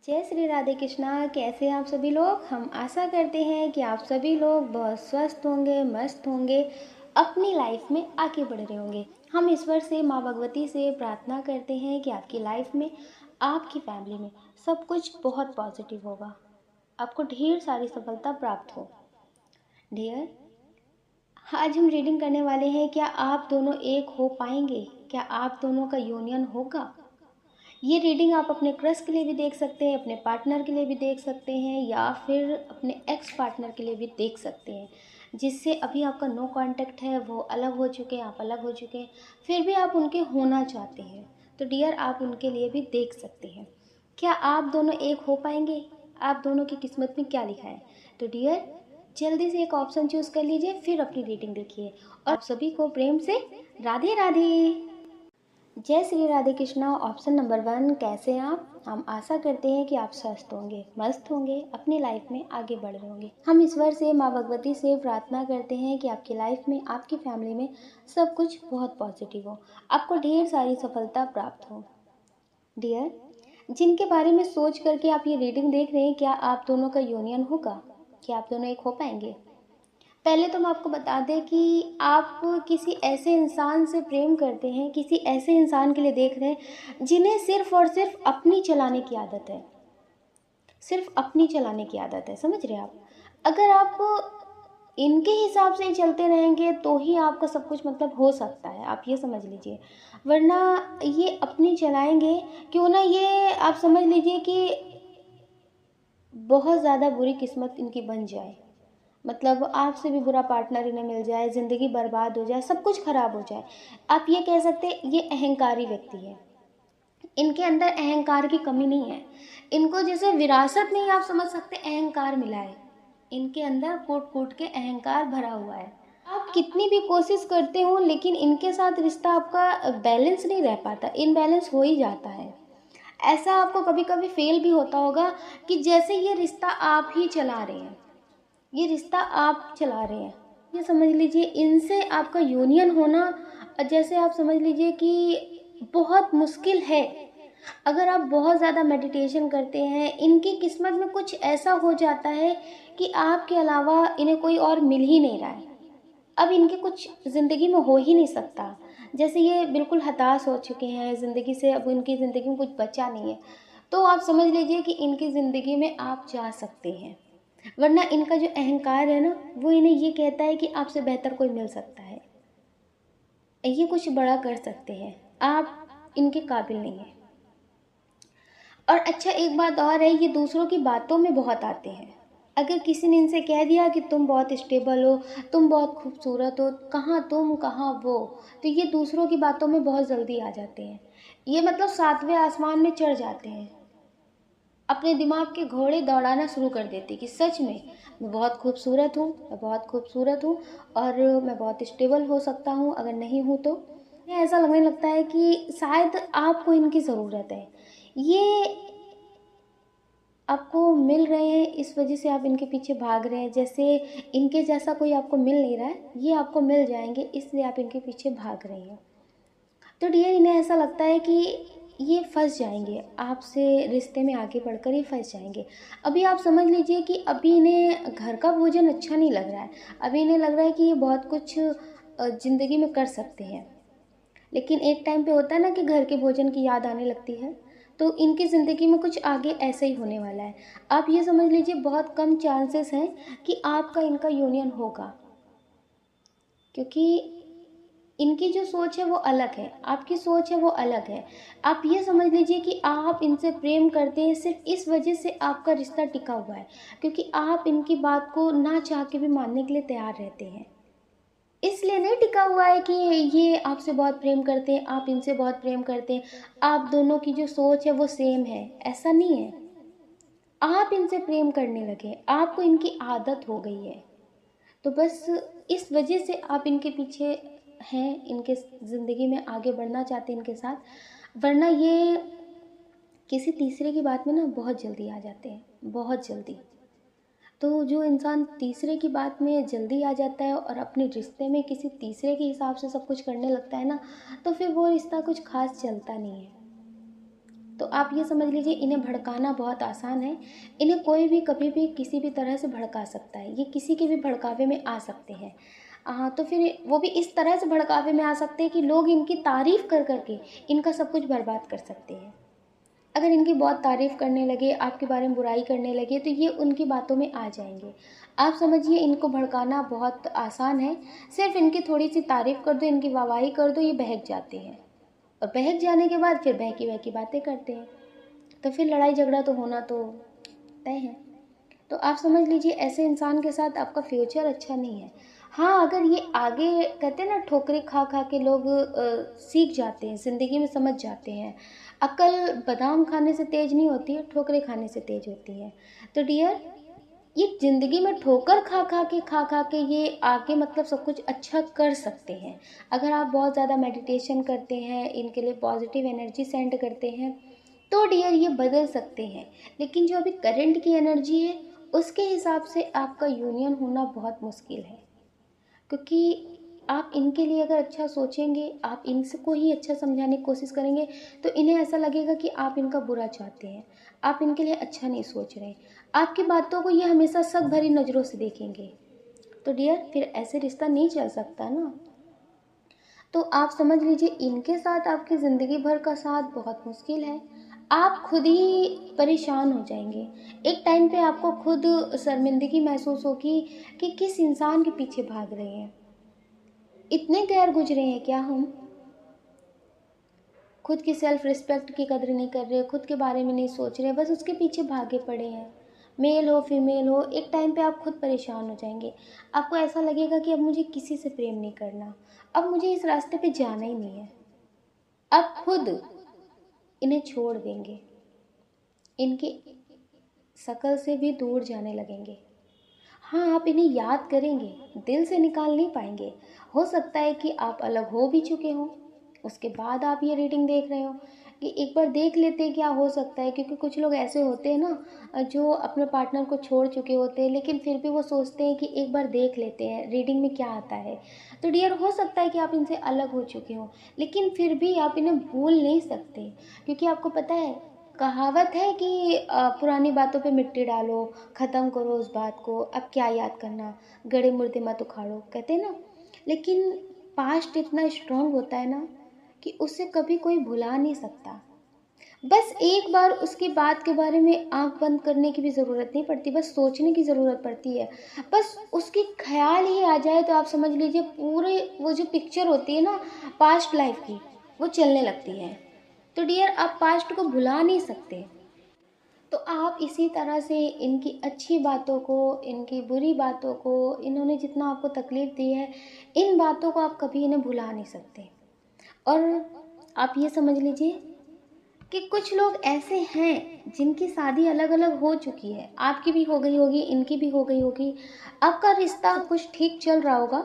जय श्री राधे कृष्णा। कैसे हैं आप सभी लोग। हम आशा करते हैं कि आप सभी लोग बहुत स्वस्थ होंगे, मस्त होंगे, अपनी लाइफ में आगे बढ़ रहे होंगे। हम ईश्वर से, माँ भगवती से प्रार्थना करते हैं कि आपकी लाइफ में, आपकी फैमिली में सब कुछ बहुत पॉजिटिव होगा, आपको ढेर सारी सफलता प्राप्त हो। डियर, आज हम रीडिंग करने वाले हैं। क्या आप दोनों एक हो पाएंगे? क्या आप दोनों का यूनियन होगा? ये रीडिंग आप अपने क्रश के लिए भी देख सकते हैं, अपने पार्टनर के लिए भी देख सकते हैं, या फिर अपने एक्स पार्टनर के लिए भी देख सकते हैं, जिससे अभी आपका नो कांटेक्ट है, वो अलग हो चुके हैं, आप अलग हो चुके हैं, फिर भी आप उनके होना चाहते हैं। तो डियर, आप उनके लिए भी देख सकते हैं। क्या आप दोनों एक हो पाएंगे? आप दोनों की किस्मत में क्या लिखा है? तो डियर, जल्दी से एक ऑप्शन चूज कर लीजिए, फिर अपनी रीडिंग देखिए। और आप सभी को प्रेम से राधे राधे। जय श्री राधे कृष्णा। ऑप्शन नंबर 1, कैसे हैं आप? हम आशा करते हैं कि आप स्वस्थ होंगे, मस्त होंगे, अपनी लाइफ में आगे बढ़ रहे होंगे। हम ईश्वर से, माँ भगवती से प्रार्थना करते हैं कि आपकी लाइफ में, आपकी फैमिली में सब कुछ बहुत पॉजिटिव हो, आपको ढेर सारी सफलता प्राप्त हो। डियर, जिनके बारे में सोच करके आप ये रीडिंग देख रहे हैं, क्या आप दोनों का यूनियन होगा? क्या आप दोनों एक हो पाएंगे? पहले तो हम आपको बता दें कि आप किसी ऐसे इंसान से प्रेम करते हैं, किसी ऐसे इंसान के लिए देख रहे हैं जिन्हें सिर्फ और सिर्फ अपनी चलाने की आदत है, सिर्फ अपनी चलाने की आदत है। समझ रहे हैं आप? अगर आप इनके हिसाब से ही चलते रहेंगे तो ही आपका सब कुछ मतलब हो सकता है, आप ये समझ लीजिए। वरना ये अपनी चलाएंगे, क्यों ना ये आप समझ लीजिए कि बहुत ज़्यादा बुरी किस्मत इनकी बन जाए। मतलब आपसे भी बुरा पार्टनर इन्हें मिल जाए, ज़िंदगी बर्बाद हो जाए, सब कुछ खराब हो जाए। आप ये कह सकते हैं ये अहंकारी व्यक्ति है, इनके अंदर अहंकार की कमी नहीं है। इनको जैसे विरासत नहीं, आप समझ सकते, अहंकार मिला है इनके अंदर, कूट कूट के अहंकार भरा हुआ है। आप कितनी भी कोशिश करते हो, लेकिन इनके साथ रिश्ता आपका बैलेंस नहीं रह पाता, इनबैलेंस हो ही जाता है। ऐसा आपको कभी कभी फील भी होता होगा कि जैसे ये रिश्ता आप ही चला रहे हैं, ये रिश्ता आप चला रहे हैं। ये समझ लीजिए इनसे आपका यूनियन होना, जैसे आप समझ लीजिए कि बहुत मुश्किल है। अगर आप बहुत ज़्यादा मेडिटेशन करते हैं, इनकी किस्मत में कुछ ऐसा हो जाता है कि आपके अलावा इन्हें कोई और मिल ही नहीं रहा है। अब इनके कुछ ज़िंदगी में हो ही नहीं सकता, जैसे ये बिल्कुल हताश हो चुके हैं ज़िंदगी से, अब इनकी ज़िंदगी में कुछ बचा नहीं है। तो आप समझ लीजिए कि इनकी ज़िंदगी में आप जा सकते हैं। वरना इनका जो अहंकार है ना, वो इन्हें ये कहता है कि आपसे बेहतर कोई मिल सकता है, ये कुछ बड़ा कर सकते हैं, आप इनके काबिल नहीं हैं। और अच्छा, एक बात और है, ये दूसरों की बातों में बहुत आते हैं। अगर किसी ने इनसे कह दिया कि तुम बहुत स्टेबल हो, तुम बहुत खूबसूरत हो, कहाँ तुम कहाँ वो, तो ये दूसरों की बातों में बहुत जल्दी आ जाते हैं। ये मतलब 7वें आसमान में चढ़ जाते हैं, अपने दिमाग के घोड़े दौड़ाना शुरू कर देती कि सच में मैं बहुत खूबसूरत हूँ, मैं बहुत खूबसूरत हूँ, और मैं बहुत स्टेबल हो सकता हूँ, अगर नहीं हूँ तो। मुझे ऐसा लगने लगता है कि शायद आपको इनकी ज़रूरत है, ये आपको मिल रहे हैं, इस वजह से आप इनके पीछे भाग रहे हैं। जैसे इनके जैसा कोई आपको मिल नहीं रहा है, ये आपको मिल जाएंगे, इसलिए आप इनके पीछे भाग रहे हैं। तो डियर, इन्हें ऐसा लगता है कि ये फंस जाएंगे आपसे, रिश्ते में आगे बढ़कर ये फंस जाएंगे। अभी आप समझ लीजिए कि अभी इन्हें घर का भोजन अच्छा नहीं लग रहा है, अभी इन्हें लग रहा है कि ये बहुत कुछ ज़िंदगी में कर सकते हैं। लेकिन एक टाइम पे होता है ना कि घर के भोजन की याद आने लगती है, तो इनकी ज़िंदगी में कुछ आगे ऐसा ही होने वाला है। आप ये समझ लीजिए बहुत कम चांसेस हैं कि आपका इनका यूनियन होगा, क्योंकि इनकी जो सोच है वो अलग है, आपकी सोच है वो अलग है। आप ये समझ लीजिए कि आप इनसे प्रेम करते हैं, सिर्फ इस वजह से आपका रिश्ता टिका हुआ है, क्योंकि आप इनकी बात को ना चाह के भी मानने के लिए तैयार रहते हैं। इसलिए नहीं टिका हुआ है कि ये आपसे बहुत प्रेम करते हैं, आप इनसे बहुत प्रेम करते हैं, आप दोनों की जो सोच है वो सेम है, ऐसा नहीं है। आप इनसे प्रेम करने लगे, आपको इनकी आदत हो गई है, तो बस इस वजह से आप इनके पीछे हैं, इनके ज़िंदगी में आगे बढ़ना चाहते हैं इनके साथ। वरना ये किसी तीसरे की बात में ना बहुत जल्दी आ जाते हैं, बहुत जल्दी। तो जो इंसान तीसरे की बात में जल्दी आ जाता है और अपने रिश्ते में किसी तीसरे के हिसाब से सब कुछ करने लगता है ना, तो फिर वो रिश्ता कुछ खास चलता नहीं है। तो आप ये समझ लीजिए इन्हें भड़काना बहुत आसान है। इन्हें कोई भी कभी भी किसी भी तरह से भड़का सकता है, ये किसी के भी भड़कावे में आ सकते हैं। तो फिर वो भी इस तरह से भड़कावे में आ सकते हैं कि लोग इनकी तारीफ़ कर करके इनका सब कुछ बर्बाद कर सकते हैं। अगर इनकी बहुत तारीफ़ करने लगे, आपके बारे में बुराई करने लगे, तो ये उनकी बातों में आ जाएंगे। आप समझिए इनको भड़काना बहुत आसान है। सिर्फ इनकी थोड़ी सी तारीफ़ कर दो, इनकी वाहवाही कर दो, ये बहक जाते हैं। और बहक जाने के बाद फिर बहकी बहकी बातें करते हैं, तो फिर लड़ाई झगड़ा तो होना तो तय है। तो आप समझ लीजिए ऐसे इंसान के साथ आपका फ्यूचर अच्छा नहीं है। हाँ, अगर ये आगे कहते हैं ना, ठोकरें खा खा के लोग सीख जाते हैं, ज़िंदगी में समझ जाते हैं। अक्ल बादाम खाने से तेज़ नहीं होती है, ठोकरें खाने से तेज़ होती है। तो डियर, ये ज़िंदगी में ठोकर खा खा के ये आगे मतलब सब कुछ अच्छा कर सकते हैं। अगर आप बहुत ज़्यादा मेडिटेशन करते हैं, इनके लिए पॉजिटिव एनर्जी सेंड करते हैं, तो डियर ये बदल सकते हैं। लेकिन जो अभी करंट की एनर्जी है, उसके हिसाब से आपका यूनियन होना बहुत मुश्किल है। क्योंकि आप इनके लिए अगर अच्छा सोचेंगे, आप इनसे को ही अच्छा समझाने की कोशिश करेंगे, तो इन्हें ऐसा लगेगा कि आप इनका बुरा चाहते हैं, आप इनके लिए अच्छा नहीं सोच रहे। आपकी बातों को ये हमेशा शक भरी नज़रों से देखेंगे। तो डियर, फिर ऐसे रिश्ता नहीं चल सकता ना। तो आप समझ लीजिए इनके साथ आपकी ज़िंदगी भर का साथ बहुत मुश्किल है। आप खुद ही परेशान हो जाएंगे। एक टाइम पे आपको खुद शर्मिंदगी महसूस होगी कि किस इंसान के पीछे भाग रहे हैं। इतने गैर गुजरे हैं क्या हम? खुद की सेल्फ रिस्पेक्ट की कदर नहीं कर रहे, खुद के बारे में नहीं सोच रहे, बस उसके पीछे भागे पड़े हैं। मेल हो फीमेल हो, एक टाइम पे आप खुद परेशान हो जाएंगे। आपको ऐसा लगेगा कि अब मुझे किसी से प्रेम नहीं करना, अब मुझे इस रास्ते पे जाना ही नहीं है। अब खुद इन्हें छोड़ देंगे, इनकी शक्ल से भी दूर जाने लगेंगे। हाँ, आप इन्हें याद करेंगे, दिल से निकाल नहीं पाएंगे। हो सकता है कि आप अलग हो भी चुके हों, उसके बाद आप ये रीडिंग देख रहे हो कि एक बार देख लेते हैं क्या हो सकता है। क्योंकि कुछ लोग ऐसे होते हैं ना, जो अपने पार्टनर को छोड़ चुके होते हैं, लेकिन फिर भी वो सोचते हैं कि एक बार देख लेते हैं रीडिंग में क्या आता है। तो डियर, हो सकता है कि आप इनसे अलग हो चुके हो, लेकिन फिर भी आप इन्हें भूल नहीं सकते। क्योंकि आपको पता है, कहावत है कि पुरानी बातों पे मिट्टी डालो, ख़त्म करो उस बात को, अब क्या याद करना, गड़े मुर्दे मत उखाड़ो, कहते हैं ना। लेकिन पास्ट इतना स्ट्रांग होता है ना कि उसे कभी कोई भुला नहीं सकता। बस एक बार उसकी बात के बारे में आंख बंद करने की भी ज़रूरत नहीं पड़ती, बस सोचने की ज़रूरत पड़ती है। बस उसकी ख्याल ही आ जाए तो आप समझ लीजिए पूरे वो जो पिक्चर होती है ना पास्ट लाइफ की, वो चलने लगती है। तो डियर, आप पास्ट को भुला नहीं सकते। तो आप इसी तरह से इनकी अच्छी बातों को, इनकी बुरी बातों को, इन्होंने जितना आपको तकलीफ़ दी है, इन बातों को आप कभी इन्हें भुला नहीं सकते। और आप ये समझ लीजिए कि कुछ लोग ऐसे हैं जिनकी शादी अलग अलग हो चुकी है, आपकी भी हो गई होगी, इनकी भी हो गई होगी। आपका रिश्ता कुछ ठीक चल रहा होगा,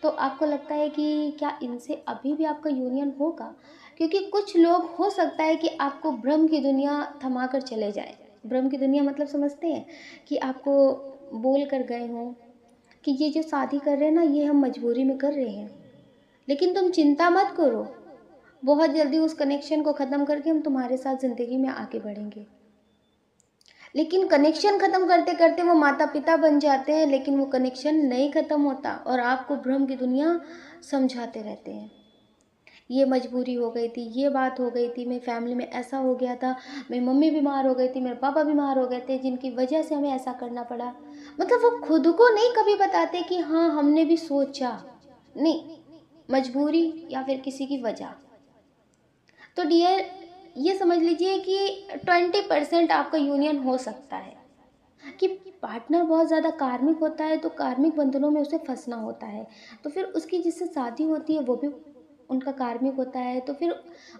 तो आपको लगता है कि क्या इनसे अभी भी आपका यूनियन होगा? क्योंकि कुछ लोग हो सकता है कि आपको भ्रम की दुनिया थमा कर चले जाएं। भ्रम की दुनिया मतलब समझते हैं कि आपको बोल कर गए हों कि ये जो शादी कर रहे हैं ना, ये हम मजबूरी में कर रहे हैं, लेकिन तुम चिंता मत करो, बहुत जल्दी उस कनेक्शन को ख़त्म करके हम तुम्हारे साथ ज़िंदगी में आगे बढ़ेंगे। लेकिन कनेक्शन ख़त्म करते करते वो माता पिता बन जाते हैं, लेकिन वो कनेक्शन नहीं ख़त्म होता और आपको भ्रम की दुनिया समझाते रहते हैं। ये मजबूरी हो गई थी, ये बात हो गई थी, मेरी फैमिली में ऐसा हो गया था, मेरी मम्मी बीमार हो गई थी, मेरे पापा बीमार हो गए थे, जिनकी वजह से हमें ऐसा करना पड़ा। मतलब वो खुद को नहीं कभी बताते कि हाँ हमने भी सोचा, नहीं, मजबूरी या फिर किसी की वजह। तो डियर, ये समझ लीजिए कि 20% आपका यूनियन हो सकता है कि पार्टनर बहुत ज़्यादा कार्मिक होता है, तो कार्मिक बंधनों में उसे फंसना होता है। तो फिर उसकी जिससे शादी होती है वो भी उनका कार्मिक होता है, तो फिर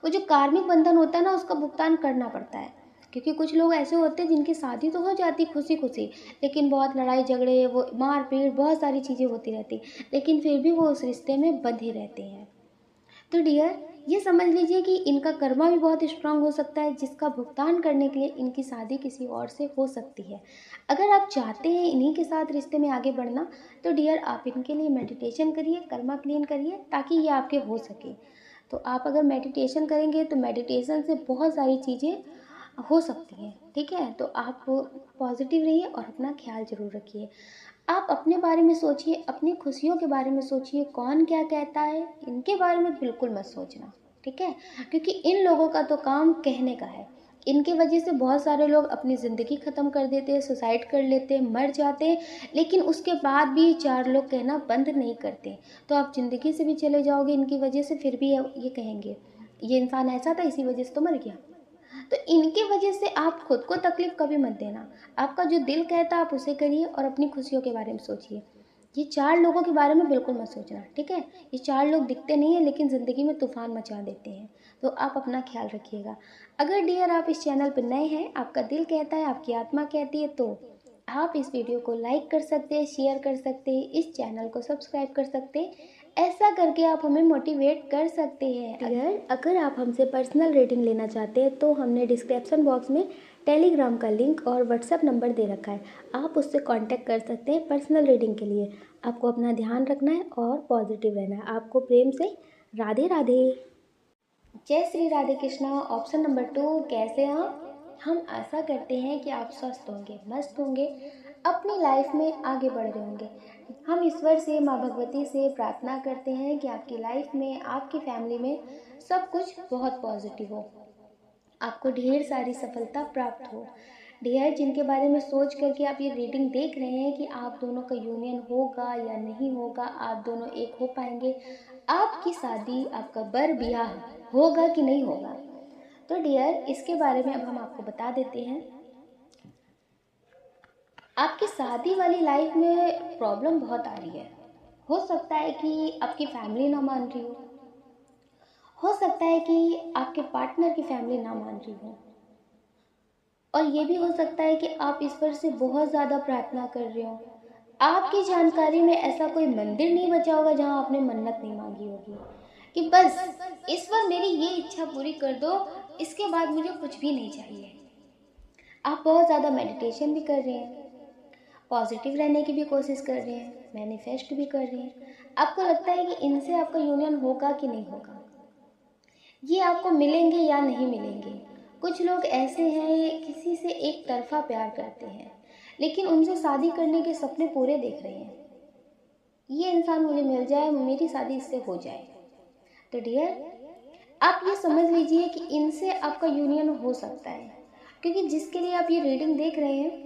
वो जो कार्मिक बंधन होता है ना, उसका भुगतान करना पड़ता है। क्योंकि कुछ लोग ऐसे होते हैं जिनकी शादी तो हो जाती खुशी खुशी, लेकिन बहुत लड़ाई झगड़े, वो मार पीट, बहुत सारी चीज़ें होती रहती, लेकिन फिर भी वो उस रिश्ते में बंधे रहते हैं। तो डियर, ये समझ लीजिए कि इनका कर्मा भी बहुत स्ट्रांग हो सकता है, जिसका भुगतान करने के लिए इनकी शादी किसी और से हो सकती है। अगर आप चाहते हैं इन्हीं के साथ रिश्ते में आगे बढ़ना, तो डियर आप इनके लिए मेडिटेशन करिए, कर्मा क्लीन करिए, ताकि ये आपके हो सके। तो आप अगर मेडिटेशन करेंगे तो मेडिटेशन से बहुत सारी चीज़ें हो सकती हैं, ठीक है। तो आप पॉजिटिव रहिए और अपना ख्याल ज़रूर रखिए। आप अपने बारे में सोचिए, अपनी खुशियों के बारे में सोचिए, कौन क्या कहता है इनके बारे में बिल्कुल मत सोचना, ठीक है। क्योंकि इन लोगों का तो काम कहने का है। इनकी वजह से बहुत सारे लोग अपनी ज़िंदगी ख़त्म कर देते हैं, सुसाइड कर लेते हैं, मर जाते हैं, लेकिन उसके बाद भी चार लोग कहना बंद नहीं करते। तो आप ज़िंदगी से भी चले जाओगे इनकी वजह से, फिर भी ये कहेंगे ये इंसान ऐसा था इसी वजह से तो मर गया। तो इनकी वजह से आप खुद को तकलीफ कभी मत देना। आपका जो दिल कहता है आप उसे करिए और अपनी खुशियों के बारे में सोचिए। ये चार लोगों के बारे में बिल्कुल मत सोचना, ठीक है। ये चार लोग दिखते नहीं हैं लेकिन ज़िंदगी में तूफान मचा देते हैं। तो आप अपना ख्याल रखिएगा। अगर डियर आप इस चैनल पर नए हैं, आपका दिल कहता है, आपकी आत्मा कहती है, तो आप इस वीडियो को लाइक कर सकते हैं, शेयर कर सकते हैं, इस चैनल को सब्सक्राइब कर सकते हैं। ऐसा करके आप हमें मोटिवेट कर सकते हैं। अगर आप हमसे पर्सनल रीडिंग लेना चाहते हैं तो हमने डिस्क्रिप्शन बॉक्स में टेलीग्राम का लिंक और व्हाट्सएप नंबर दे रखा है, आप उससे कांटेक्ट कर सकते हैं पर्सनल रीडिंग के लिए। आपको अपना ध्यान रखना है और पॉजिटिव रहना है। आपको प्रेम से राधे राधे। जय श्री राधे कृष्णा। ऑप्शन नंबर 2, कैसे हैं आप? हम आशा करते हैं कि आप स्वस्थ होंगे, मस्त होंगे, अपनी लाइफ में आगे बढ़ रहे होंगे। हम ईश्वर से, माँ भगवती से प्रार्थना करते हैं कि आपकी लाइफ में, आपकी फैमिली में सब कुछ बहुत पॉजिटिव हो, आपको ढेर सारी सफलता प्राप्त हो। ढेर जिनके बारे में सोच करके आप ये रीडिंग देख रहे हैं कि आप दोनों का यूनियन होगा या नहीं होगा, आप दोनों एक हो पाएंगे, आपकी शादी, आपका बर ब्याह होगा कि नहीं होगा, तो डियर इसके बारे में अब हम आपको बता देते हैं। आपकी शादी वाली लाइफ में प्रॉब्लम बहुत आ रही है। हो सकता है कि आपकी फैमिली ना मान रही हो सकता है कि आपके पार्टनर की फैमिली ना मान रही हो, और ये भी हो सकता है कि आप ईश्वर से बहुत ज़्यादा प्रार्थना कर रहे हो। आपकी जानकारी में ऐसा कोई मंदिर नहीं बचा होगा जहाँ आपने मन्नत नहीं मांगी होगी कि बस ईश्वर मेरी ये इच्छा पूरी कर दो, इसके बाद मुझे कुछ भी नहीं चाहिए। आप बहुत ज़्यादा मेडिटेशन भी कर रहे हैं, पॉजिटिव रहने की भी कोशिश कर रहे हैं, मैनिफेस्ट भी कर रहे हैं। आपको लगता है कि इनसे आपका यूनियन होगा कि नहीं होगा, ये आपको मिलेंगे या नहीं मिलेंगे। कुछ लोग ऐसे हैं किसी से एक तरफा प्यार करते हैं, लेकिन उनसे शादी करने के सपने पूरे देख रहे हैं। ये इंसान मुझे मिल जाए, मेरी शादी इससे हो जाए। तो डियर आप ये समझ लीजिए कि इनसे आपका यूनियन हो सकता है, क्योंकि जिसके लिए आप ये रीडिंग देख रहे हैं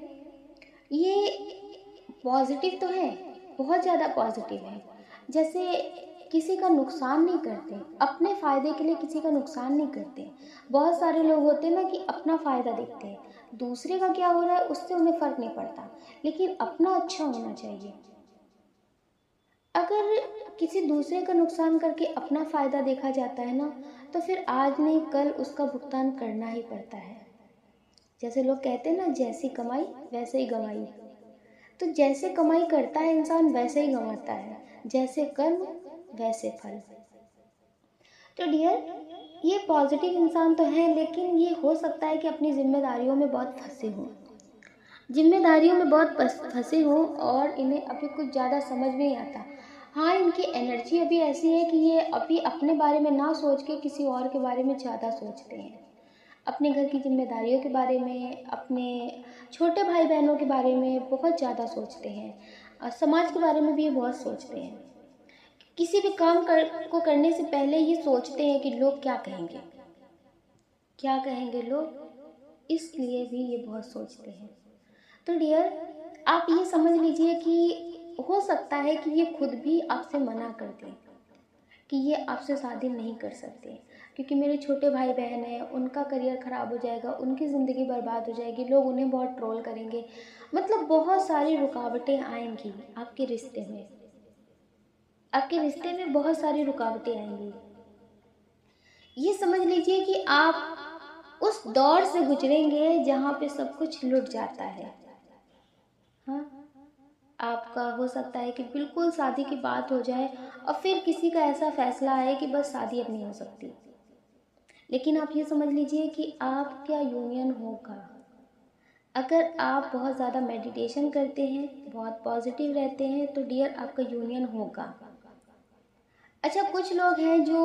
ये पॉजिटिव तो है, बहुत ज़्यादा पॉजिटिव है। जैसे किसी का नुकसान नहीं करते, अपने फ़ायदे के लिए किसी का नुकसान नहीं करते। बहुत सारे लोग होते हैं ना कि अपना फ़ायदा देखते हैं, दूसरे का क्या हो रहा है उससे उन्हें फ़र्क नहीं पड़ता, लेकिन अपना अच्छा होना चाहिए। अगर किसी दूसरे का नुकसान करके अपना फ़ायदा देखा जाता है ना, तो फिर आज नहीं कल उसका भुगतान करना ही पड़ता है। जैसे लोग कहते हैं ना, जैसी कमाई वैसे ही गंवाई। तो जैसे कमाई करता है इंसान वैसे ही गंवाता है, जैसे कर्म वैसे फल। तो डियर ये पॉजिटिव इंसान तो है, लेकिन ये हो सकता है कि अपनी जिम्मेदारियों में बहुत फंसे हों, जिम्मेदारियों में बहुत फंसे हों और इन्हें अभी कुछ ज़्यादा समझ में नहीं आता। हाँ, इनकी एनर्जी अभी ऐसी है कि ये अभी अपने बारे में ना सोच के किसी और के बारे में ज़्यादा सोचते हैं। अपने घर की जिम्मेदारियों के बारे में, अपने छोटे भाई बहनों के बारे में बहुत ज़्यादा सोचते हैं, और समाज के बारे में भी ये बहुत सोचते हैं। किसी भी काम को करने से पहले ये सोचते हैं कि लोग क्या कहेंगे, क्या कहेंगे लोग, इसलिए भी ये बहुत सोचते हैं। तो डियर आप ये समझ लीजिए कि हो सकता है कि ये खुद भी आपसे मना कर दें कि ये आपसे शादी नहीं कर सकते, क्योंकि मेरे छोटे भाई बहन हैं, उनका करियर ख़राब हो जाएगा, उनकी ज़िंदगी बर्बाद हो जाएगी, लोग उन्हें बहुत ट्रोल करेंगे। मतलब बहुत सारी रुकावटें आएंगी आपके रिश्ते में, आपके रिश्ते में बहुत सारी रुकावटें आएंगी। ये समझ लीजिए कि आप उस दौर से गुजरेंगे जहाँ पे सब कुछ लुट जाता है। हाँ, आपका हो सकता है कि बिल्कुल शादी की बात हो जाए और फिर किसी का ऐसा फैसला आए कि बस शादी अब नहीं हो सकती, लेकिन आप ये समझ लीजिए कि आपका यूनियन होगा। अगर आप बहुत ज़्यादा मेडिटेशन करते हैं, बहुत पॉजिटिव रहते हैं, तो डियर आपका यूनियन होगा। अच्छा, कुछ लोग हैं जो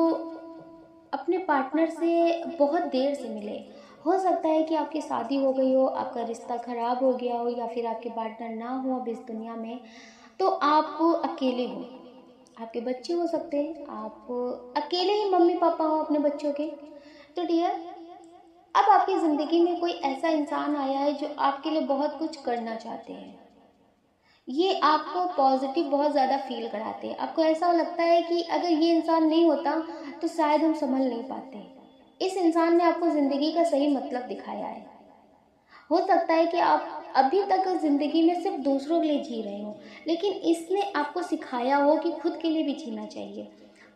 अपने पार्टनर से बहुत देर से मिले। हो सकता है कि आपकी शादी हो गई हो, आपका रिश्ता ख़राब हो गया हो, या फिर आपके पार्टनर ना हो अब इस दुनिया में, तो आप अकेले हो। आपके बच्चे हो सकते हैं, आप अकेले ही मम्मी पापा हो अपने बच्चों के। तो डियर, अब आपकी ज़िंदगी में कोई ऐसा इंसान आया है जो आपके लिए बहुत कुछ करना चाहते हैं। ये आपको पॉजिटिव बहुत ज़्यादा फील कराते हैं। आपको ऐसा लगता है कि अगर ये इंसान नहीं होता तो शायद हम संभल नहीं पाते। इस इंसान ने आपको ज़िंदगी का सही मतलब दिखाया है। हो सकता है कि आप अभी तक ज़िंदगी में सिर्फ दूसरों के लिए जी रहे हो, लेकिन इसने आपको सिखाया हो कि खुद के लिए भी जीना चाहिए,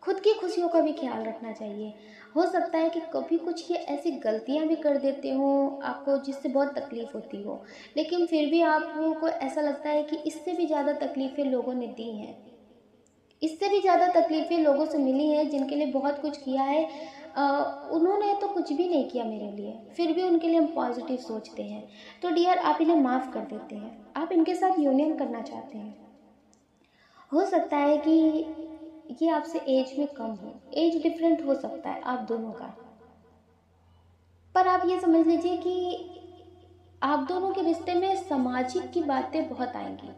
खुद की खुशियों का भी ख्याल रखना चाहिए। हो सकता है कि कभी कुछ ये ऐसी गलतियां भी कर देते हो आपको, जिससे बहुत तकलीफ़ होती हो, लेकिन फिर भी आपको ऐसा लगता है कि इससे भी ज़्यादा तकलीफ़ें लोगों ने दी हैं, इससे भी ज़्यादा तकलीफ़ें लोगों से मिली हैं जिनके लिए बहुत कुछ किया है। अ, उन्होंने तो कुछ भी नहीं किया मेरे लिए, फिर भी उनके लिए हम पॉजिटिव सोचते हैं। तो डियर, आप इन्हें माफ़ कर देते हैं, आप इनके साथ यूनियन करना चाहते हैं। हो सकता है कि ये आपसे एज में कम हो, एज डिफरेंट हो सकता है आप दोनों का, पर आप ये समझ लीजिए कि आप दोनों के रिश्ते में सामाजिक की बातें बहुत आएंगी,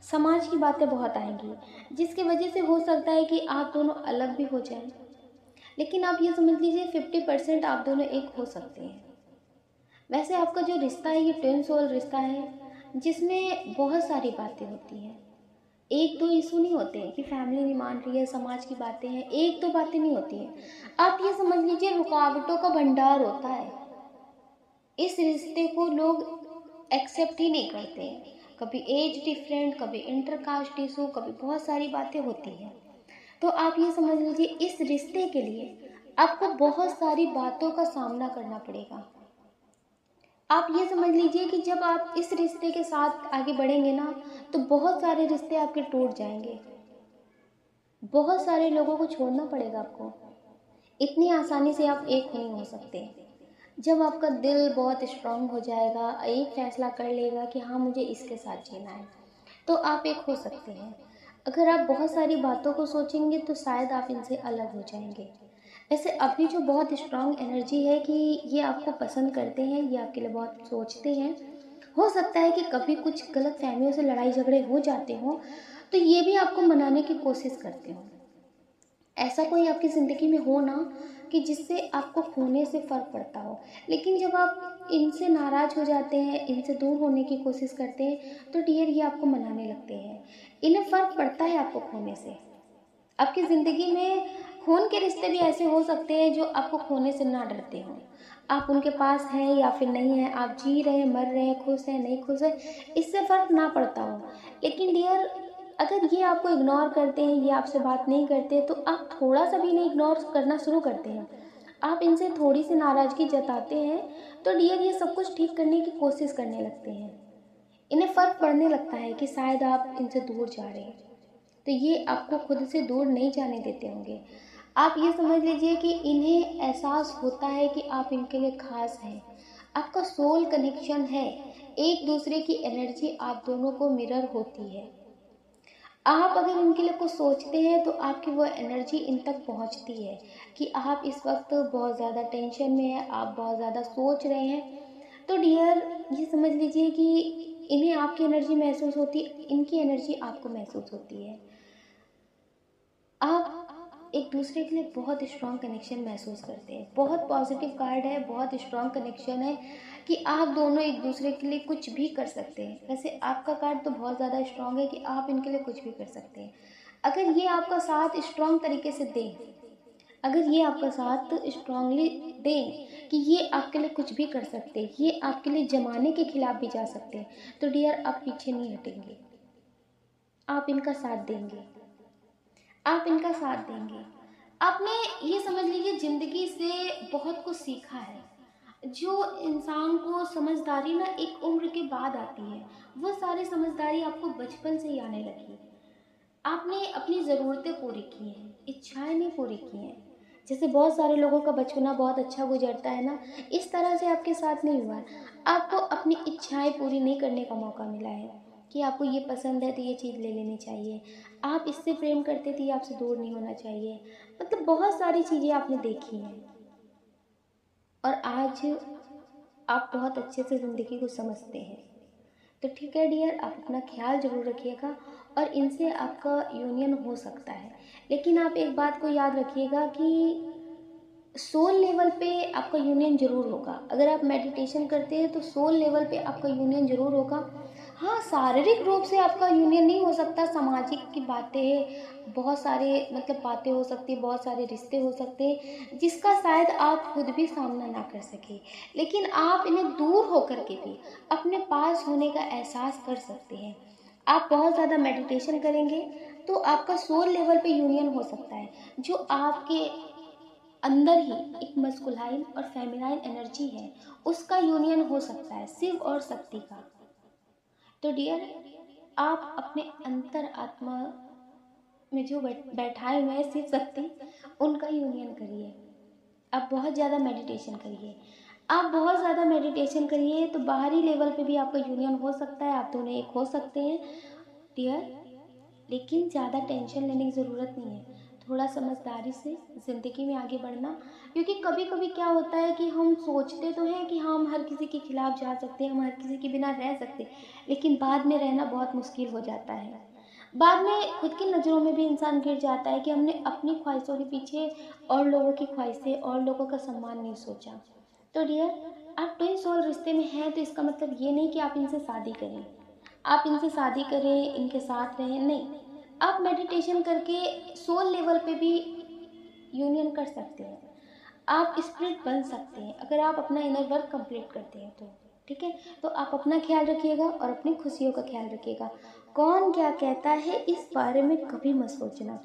समाज की बातें बहुत आएंगी, जिसकी वजह से हो सकता है कि आप दोनों अलग भी हो जाएं। लेकिन आप ये समझ लीजिए 50% आप दोनों एक हो सकते हैं। वैसे आपका जो रिश्ता है ये ट्विन सोल रिश्ता है, जिसमें बहुत सारी बातें होती हैं। एक दो इशू नहीं होते हैं कि फैमिली नहीं मान रही है, समाज की बातें हैं, एक दो बातें नहीं होती हैं। आप ये समझ लीजिए रुकावटों का भंडार होता है। इस रिश्ते को लोग एक्सेप्ट ही नहीं करते हैं। कभी एज डिफरेंट, कभी इंटरकास्ट इशू, कभी बहुत सारी बातें होती हैं। तो आप ये समझ लीजिए इस रिश्ते के लिए आपको बहुत सारी बातों का सामना करना पड़ेगा। आप ये समझ लीजिए कि जब आप इस रिश्ते के साथ आगे बढ़ेंगे ना, तो बहुत सारे रिश्ते आपके टूट जाएंगे, बहुत सारे लोगों को छोड़ना पड़ेगा आपको। इतनी आसानी से आप एक नहीं हो सकते। जब आपका दिल बहुत स्ट्रांग हो जाएगा, एक फैसला कर लेगा कि हाँ मुझे इसके साथ जीना है, तो आप एक हो सकते हैं। अगर आप बहुत सारी बातों को सोचेंगे तो शायद आप इनसे अलग हो जाएंगे। वैसे अभी जो बहुत स्ट्रांग एनर्जी है कि ये आपको पसंद करते हैं, ये आपके लिए बहुत सोचते हैं। हो सकता है कि कभी कुछ गलत फहमियों से लड़ाई झगड़े हो जाते हो, तो ये भी आपको मनाने की कोशिश करते हो। ऐसा कोई आपकी ज़िंदगी में हो ना कि जिससे आपको खोने से फ़र्क पड़ता हो, लेकिन जब आप इनसे नाराज़ हो जाते हैं, इनसे दूर होने की कोशिश करते हैं, तो डियर ये आपको मनाने लगते हैं। इन्हें फ़र्क पड़ता है आपको खोने से। आपकी ज़िंदगी में खून के रिश्ते भी ऐसे हो सकते हैं जो आपको खोने से ना डरते हों। आप उनके पास हैं या फिर नहीं हैं, आप जी रहे हैं, मर रहे हैं, खुश हैं, नहीं खुश हैं, इससे फ़र्क ना पड़ता हो। लेकिन डियर, अगर ये आपको इग्नोर करते हैं, ये आपसे बात नहीं करते, तो आप थोड़ा सा भी इन्हें इग्नोर करना शुरू करते हैं, आप इनसे थोड़ी सी नाराज़गी जताते हैं, तो डियर ये सब कुछ ठीक करने की कोशिश करने लगते हैं। इन्हें फ़र्क पड़ने लगता है कि शायद आप इनसे दूर जा रहे हैं, तो ये आपको खुद से दूर नहीं जाने देते होंगे। आप ये समझ लीजिए कि इन्हें एहसास होता है कि आप इनके लिए खास हैं, आपका सोल कनेक्शन है, एक दूसरे की एनर्जी आप दोनों को मिरर होती है। आप अगर उनके लिए कुछ सोचते हैं तो आपकी वो एनर्जी इन तक पहुंचती है कि आप इस वक्त बहुत ज़्यादा टेंशन में हैं, आप बहुत ज़्यादा सोच रहे हैं। तो डियर ये समझ लीजिए कि इन्हें आपकी एनर्जी महसूस होती है, इनकी एनर्जी आपको महसूस होती है। आप एक दूसरे के लिए बहुत स्ट्रॉन्ग कनेक्शन महसूस करते हैं, बहुत पॉजिटिव कार्ड है, बहुत स्ट्रॉन्ग कनेक्शन है कि आप दोनों एक दूसरे के लिए कुछ भी कर सकते हैं। वैसे आपका कार्ड तो बहुत ज़्यादा स्ट्रॉन्ग है कि आप इनके लिए कुछ भी कर सकते हैं। अगर ये आपका साथ स्ट्रॉन्ग तरीके से दें, अगर ये आपका साथ स्ट्रांगली दें कि ये आपके लिए कुछ भी कर सकते हैं, ये आपके लिए ज़माने के खिलाफ भी जा सकते हैं, तो डियर आप पीछे नहीं हटेंगे, आप इनका साथ देंगे, आप इनका साथ देंगे। आपने ये समझ लीजिए ज़िंदगी से बहुत कुछ सीखा है। जो इंसान को समझदारी ना एक उम्र के बाद आती है, वो सारी समझदारी आपको बचपन से ही आने लगी। आपने अपनी ज़रूरतें पूरी की हैं, इच्छाएं नहीं पूरी की हैं। जैसे बहुत सारे लोगों का बचपना बहुत अच्छा गुजरता है ना, इस तरह से आपके साथ नहीं हुआ है। आपको अपनी इच्छाएं पूरी नहीं करने का मौका मिला है कि आपको ये पसंद है तो ये चीज़ ले लेनी चाहिए, आप इससे प्रेम करते थे, ये आपसे दूर नहीं होना चाहिए। मतलब बहुत सारी चीज़ें आपने देखी हैं। और आज आप बहुत अच्छे से ज़िंदगी को समझते हैं। तो ठीक है डियर, आप अपना ख्याल ज़रूर रखिएगा और इनसे आपका यूनियन हो सकता है। लेकिन आप एक बात को याद रखिएगा कि सोल लेवल पे आपका यूनियन ज़रूर होगा। अगर आप मेडिटेशन करते हैं तो सोल लेवल पे आपका यूनियन ज़रूर होगा। हाँ, शारीरिक रूप से आपका यूनियन नहीं हो सकता। सामाजिक की बातें, बहुत सारे मतलब बातें हो सकती है, बहुत सारे रिश्ते हो सकते हैं जिसका शायद आप खुद भी सामना ना कर सके, लेकिन आप इन्हें दूर होकर के भी अपने पास होने का एहसास कर सकते हैं। आप बहुत ज़्यादा मेडिटेशन करेंगे तो आपका सोल लेवल पे यूनियन हो सकता है, जो आपके अंदर ही एक मस्कुलाइन और फेमिनाइन एनर्जी है, उसका यूनियन हो सकता है, शिव और शक्ति का। तो डियर, आप अपने अंतर आत्मा में जो बैठाए हुए हैं शिव शक्ति, उनका यूनियन करिए। आप बहुत ज़्यादा मेडिटेशन करिए। आप बहुत ज़्यादा मेडिटेशन करिए तो बाहरी लेवल पे भी आपका यूनियन हो सकता है, आप दोनों एक हो सकते हैं डियर। लेकिन ज़्यादा टेंशन लेने की ज़रूरत नहीं है। थोड़ा समझदारी से ज़िंदगी में आगे बढ़ना, क्योंकि कभी कभी क्या होता है कि हम सोचते तो हैं कि हम हर किसी के खिलाफ जा सकते हैं, हम हर किसी के बिना रह सकते हैं, लेकिन बाद में रहना बहुत मुश्किल हो जाता है। बाद में खुद की नज़रों में भी इंसान गिर जाता है कि हमने अपनी ख्वाहिशों के पीछे और लोगों की ख्वाहिशें और लोगों का सम्मान नहीं सोचा। तो डियर, आप ट्विन सोल रिश्ते में हैं तो इसका मतलब ये नहीं कि आप इनसे शादी करें, आप इनसे शादी करें, इनके साथ रहें, नहीं। आप मेडिटेशन करके सोल लेवल पे भी यूनियन कर सकते हैं। आप स्पिरिट बन सकते हैं अगर आप अपना इनर वर्क कंप्लीट करते हैं तो। ठीक है, तो आप अपना ख्याल रखिएगा और अपनी खुशियों का ख्याल रखिएगा। कौन क्या कहता है इस बारे में कभी मत सोचना,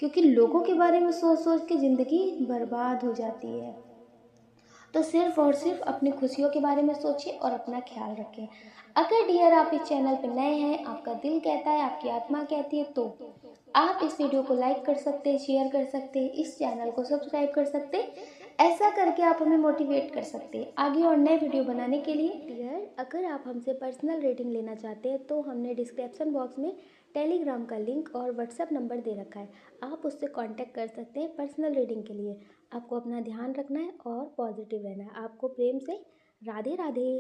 क्योंकि लोगों के बारे में सोच सोच के ज़िंदगी बर्बाद हो जाती है। तो सिर्फ और सिर्फ अपनी खुशियों के बारे में सोचिए और अपना ख्याल रखें। अगर डियर आप इस चैनल पर नए हैं, आपका दिल कहता है, आपकी आत्मा कहती है, तो आप इस वीडियो को लाइक कर सकते हैं, शेयर कर सकते हैं, इस चैनल को सब्सक्राइब कर सकते हैं। ऐसा करके आप हमें मोटिवेट कर सकते हैं आगे और नए वीडियो बनाने के लिए। डियर, अगर आप हमसे पर्सनल रेटिंग लेना चाहते हैं तो हमने डिस्क्रिप्शन बॉक्स में टेलीग्राम का लिंक और व्हाट्सएप नंबर दे रखा है, आप उससे कांटेक्ट कर सकते हैं पर्सनल रीडिंग के लिए। आपको अपना ध्यान रखना है और पॉजिटिव रहना है। आपको प्रेम से राधे राधे।